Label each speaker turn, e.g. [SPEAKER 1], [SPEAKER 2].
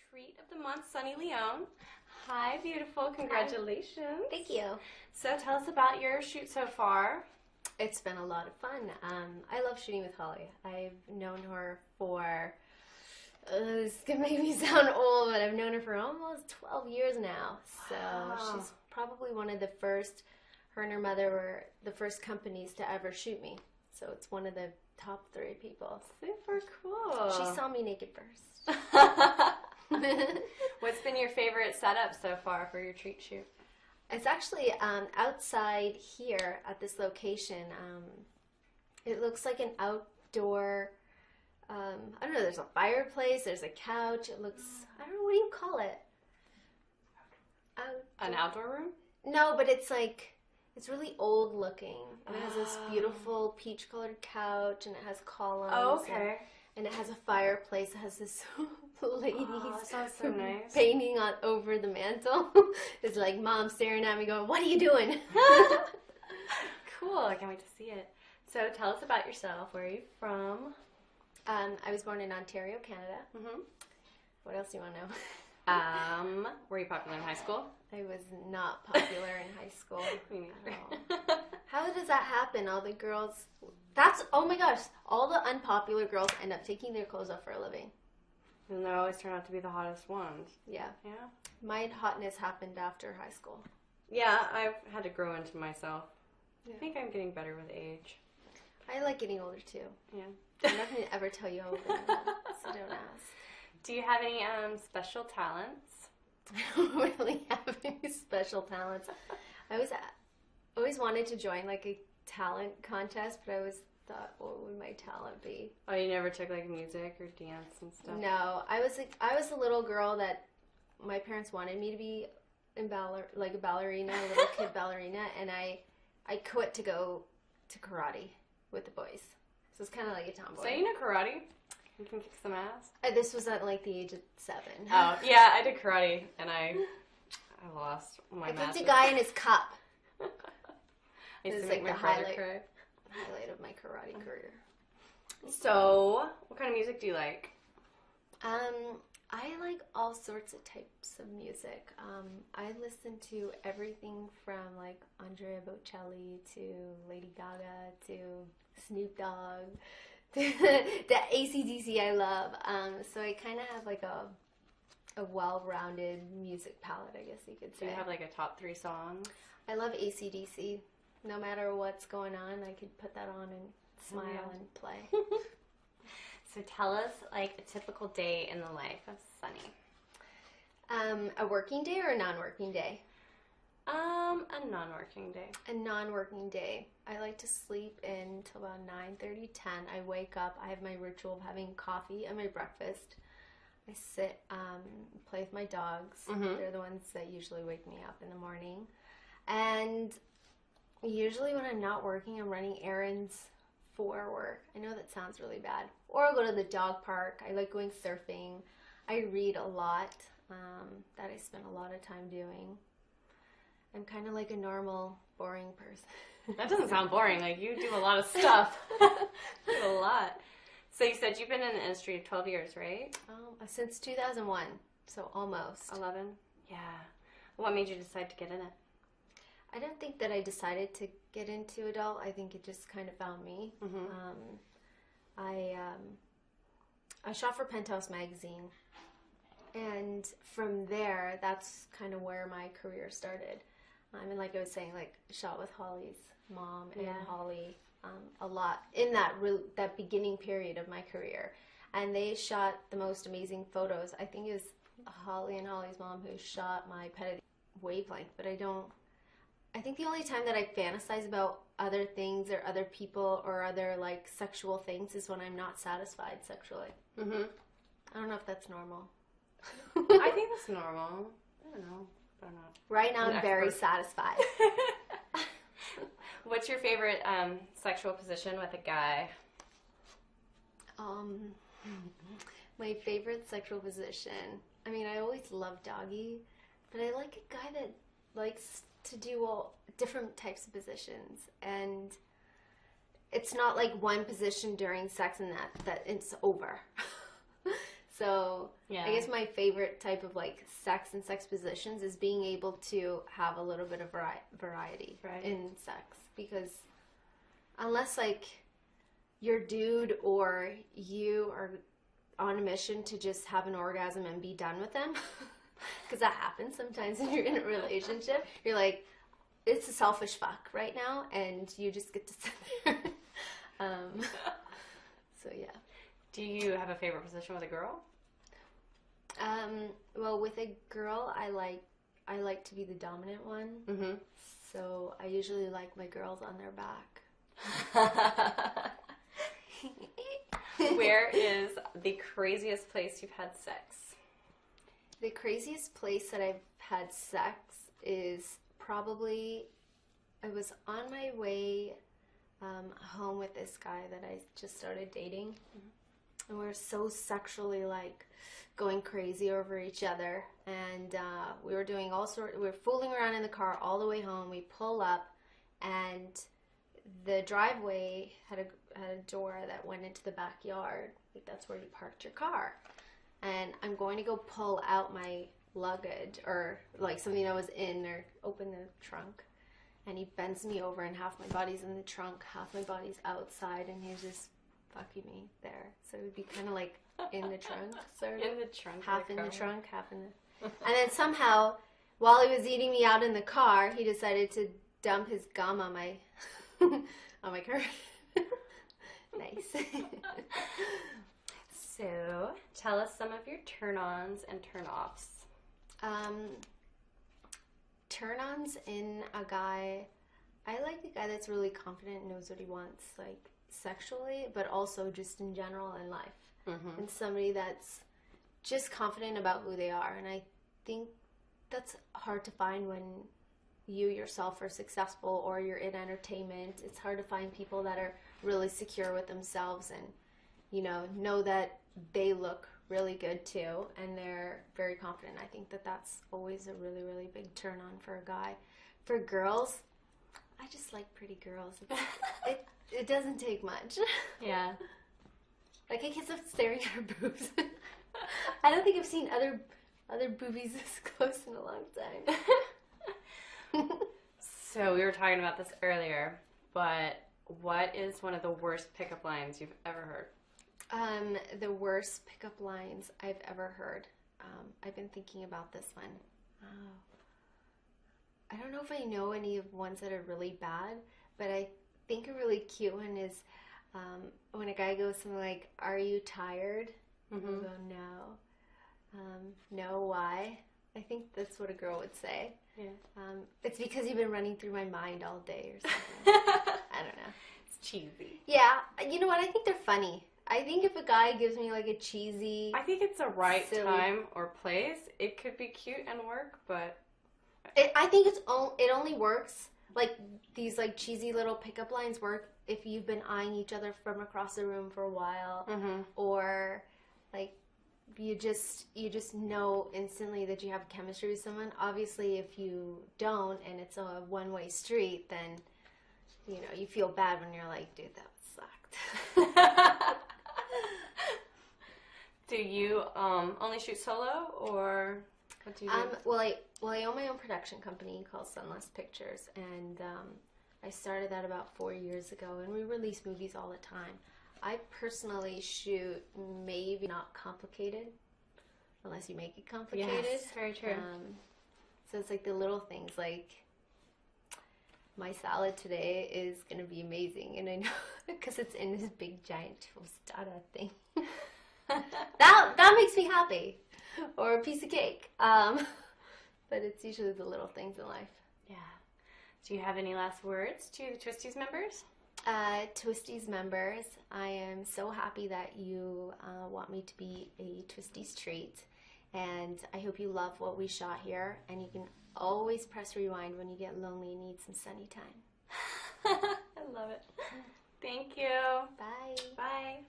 [SPEAKER 1] treat of the month, Sunny Leone. Hi, beautiful. Congratulations.
[SPEAKER 2] Thank you.
[SPEAKER 1] So tell us about your shoot so far.
[SPEAKER 2] It's been a lot of fun. I love shooting with Holly. I've known her for, this is going to make me sound old, but I've known her for almost 12 years now. So she's probably one of the first, her and her mother were the first companies to ever shoot me. So it's one of the top 3 people.
[SPEAKER 1] Super cool.
[SPEAKER 2] She saw me naked first.
[SPEAKER 1] What's been your favorite setup so far for your treat shoot?
[SPEAKER 2] It's actually outside here at this location. It looks like an outdoor, I don't know, there's a fireplace, there's a couch. It looks, I don't know, what do you call it?
[SPEAKER 1] An outdoor room?
[SPEAKER 2] No, but it's like, it's really old looking. And it has this beautiful peach colored couch, and it has columns.
[SPEAKER 1] Oh, okay.
[SPEAKER 2] And it has a fireplace. It has this lady
[SPEAKER 1] sounds so nice.
[SPEAKER 2] painting on over the mantle. It's like mom staring at me going, what are you doing?
[SPEAKER 1] Cool. I can't wait to see it. So tell us about yourself. Where are you from?
[SPEAKER 2] I was born in Ontario, Canada.
[SPEAKER 1] Mm-hmm.
[SPEAKER 2] What else do you want to know?
[SPEAKER 1] Were you popular in high school?
[SPEAKER 2] I was not popular in high school.
[SPEAKER 1] Me neither.
[SPEAKER 2] No. How does that happen? All the girls... oh my gosh, all the unpopular girls end up taking their clothes off for a living.
[SPEAKER 1] And they always turn out to be the hottest ones.
[SPEAKER 2] Yeah.
[SPEAKER 1] Yeah?
[SPEAKER 2] My hotness happened after high school.
[SPEAKER 1] Yeah, I've had to grow into myself.
[SPEAKER 2] Yeah.
[SPEAKER 1] I think I'm getting better with age.
[SPEAKER 2] I like getting older too.
[SPEAKER 1] Yeah.
[SPEAKER 2] I'm not going to ever tell you how old I am, so don't ask.
[SPEAKER 1] Do you have any special talents?
[SPEAKER 2] I don't really have any special talents. I always wanted to join like a talent contest, but I always thought, what would my talent be?
[SPEAKER 1] Oh, you never took like music or dance and stuff?
[SPEAKER 2] No, I was a little girl that my parents wanted me to be like a ballerina, a little kid ballerina, and I quit to go to karate with the boys. So it's kind of like a tomboy.
[SPEAKER 1] So you know karate? You can kick some ass?
[SPEAKER 2] This was at like the age of 7.
[SPEAKER 1] Oh, yeah, I did karate, and I lost my
[SPEAKER 2] I
[SPEAKER 1] master.
[SPEAKER 2] kicked a guy in his cup.
[SPEAKER 1] I used
[SPEAKER 2] It's
[SPEAKER 1] to make
[SPEAKER 2] like
[SPEAKER 1] my
[SPEAKER 2] the
[SPEAKER 1] brother
[SPEAKER 2] highlight.
[SPEAKER 1] cry.
[SPEAKER 2] Highlight of my karate career.
[SPEAKER 1] So, what kind of music do you like?
[SPEAKER 2] I like all sorts of types of music. I listen to everything from like Andrea Bocelli to Lady Gaga to Snoop Dogg to AC/DC I love. So I kind of have like a well-rounded music palette, I guess you could say.
[SPEAKER 1] Do you have like a top 3 songs?
[SPEAKER 2] I love AC/DC. No matter what's going on, I could put that on and smile and play.
[SPEAKER 1] So tell us like a typical day in the life of Sunny.
[SPEAKER 2] A working day or a non-working day?
[SPEAKER 1] A non-working day.
[SPEAKER 2] A non-working day. I like to sleep until about 9:30, 10. I wake up. I have my ritual of having coffee and my breakfast. I sit, play with my dogs.
[SPEAKER 1] Mm-hmm.
[SPEAKER 2] They're the ones that usually wake me up in the morning. And usually when I'm not working, I'm running errands for work. I know that sounds really bad. Or I'll go to the dog park. I like going surfing. I read a lot, that I spend a lot of time doing. I'm kind of like a normal, boring person.
[SPEAKER 1] That doesn't sound boring. Like, you do a lot of stuff. You do a lot. So you said you've been in the industry 12 years, right?
[SPEAKER 2] Since 2001, so almost.
[SPEAKER 1] 11? Yeah. What made you decide to get in it?
[SPEAKER 2] I don't think that I decided to get into adult. I think it just kind of found me.
[SPEAKER 1] Mm-hmm.
[SPEAKER 2] I shot for Penthouse magazine, and from there, that's kind of where my career started. And like I was saying, like shot with Holly's mom and Holly a lot in that beginning period of my career, and they shot the most amazing photos. I think it was Holly and Holly's mom who shot my Pet Wavelength, but I think the only time that I fantasize about other things or other people or other like sexual things is when I'm not satisfied sexually.
[SPEAKER 1] Mm-hmm.
[SPEAKER 2] I don't know if that's normal.
[SPEAKER 1] I think that's normal. I don't know. I'm not.
[SPEAKER 2] Right now, I'm very satisfied.
[SPEAKER 1] What's your favorite sexual position with a guy?
[SPEAKER 2] My favorite sexual position. I mean, I always love doggy, but I like a guy that likes to do all different types of positions, and it's not like one position during sex and that it's over. So
[SPEAKER 1] Yeah.
[SPEAKER 2] I guess my favorite type of like sex and sex positions is being able to have a little bit of variety in sex. Because unless like your dude or you are on a mission to just have an orgasm and be done with them, because that happens sometimes when you're in a relationship, you're like, it's a selfish fuck right now, and you just get to sit there. So yeah.
[SPEAKER 1] Do you have a favorite position with a girl?
[SPEAKER 2] Well, with a girl, I like to be the dominant one.
[SPEAKER 1] Mm-hmm.
[SPEAKER 2] So I usually like my girls on their back.
[SPEAKER 1] Where is the craziest place you've had sex?
[SPEAKER 2] The craziest place that I've had sex is probably, I was on my way home with this guy that I just started dating. Mm-hmm. And we were so sexually like going crazy over each other. And we were doing we were fooling around in the car all the way home. We pull up and the driveway had a door that went into the backyard. Like that's where you parked your car. And I'm going to go pull out my luggage or like something that was in or open the trunk. And he bends me over and half my body's in the trunk, half my body's outside, and he's just fucking me there. So it would be kind of like in the trunk, sort of.
[SPEAKER 1] In the trunk.
[SPEAKER 2] Half in the trunk, half in the... And then somehow, while he was eating me out in the car, he decided to dump his gum on my on my car. Nice.
[SPEAKER 1] So, tell us some of your turn-ons and turn-offs.
[SPEAKER 2] Turn-ons in a guy, I like a guy that's really confident and knows what he wants, like sexually, but also just in general in life. Mm-hmm. And somebody that's just confident about who they are. And I think that's hard to find when you yourself are successful or you're in entertainment. It's hard to find people that are really secure with themselves and, you know that they look really good too, and they're very confident. I think that that's always a really, really big turn on for a guy. For girls, I just like pretty girls. It doesn't take much.
[SPEAKER 1] Yeah.
[SPEAKER 2] Like I can't stop staring at her boobs. I don't think I've seen other boobies this close in a long time.
[SPEAKER 1] So we were talking about this earlier, but what is one of the worst pickup lines you've ever heard?
[SPEAKER 2] The worst pickup lines I've ever heard. I've been thinking about this one. I don't know if I know any of ones that are really bad, but I think a really cute one is when a guy goes something like, "Are you tired?" Mm-hmm. And I go, "No." No, why? I think that's what a girl would say. Yeah. It's because you've been running through my mind all day or something. I don't know.
[SPEAKER 1] It's cheesy.
[SPEAKER 2] Yeah. You know what? I think they're funny. I think if a guy gives me like a cheesy...
[SPEAKER 1] I think it's a right silly time or place. It could be cute and work, but...
[SPEAKER 2] I think it only works, like these like cheesy little pickup lines work if you've been eyeing each other from across the room for a while, mm-hmm. or like you just know instantly that you have chemistry with someone. Obviously, if you don't and it's a one-way street, then you feel bad when you're like, dude, that sucked.
[SPEAKER 1] Do you only shoot solo, or what do you do?
[SPEAKER 2] Well, I own my own production company called Sunless Pictures, and I started that about 4 years ago, and we release movies all the time. I personally shoot maybe not complicated, unless you make it complicated.
[SPEAKER 1] Yes, very true.
[SPEAKER 2] So it's like the little things, like my salad today is going to be amazing, and I know because it's in this big giant tostada thing. That makes me happy, or a piece of cake. But it's usually the little things in life.
[SPEAKER 1] Yeah. Do you have any last words to the Twisties members?
[SPEAKER 2] Twisties members, I am so happy that you want me to be a Twisties treat, and I hope you love what we shot here, and you can always press rewind when you get lonely and need some sunny time.
[SPEAKER 1] I love it. Thank you.
[SPEAKER 2] Bye.
[SPEAKER 1] Bye.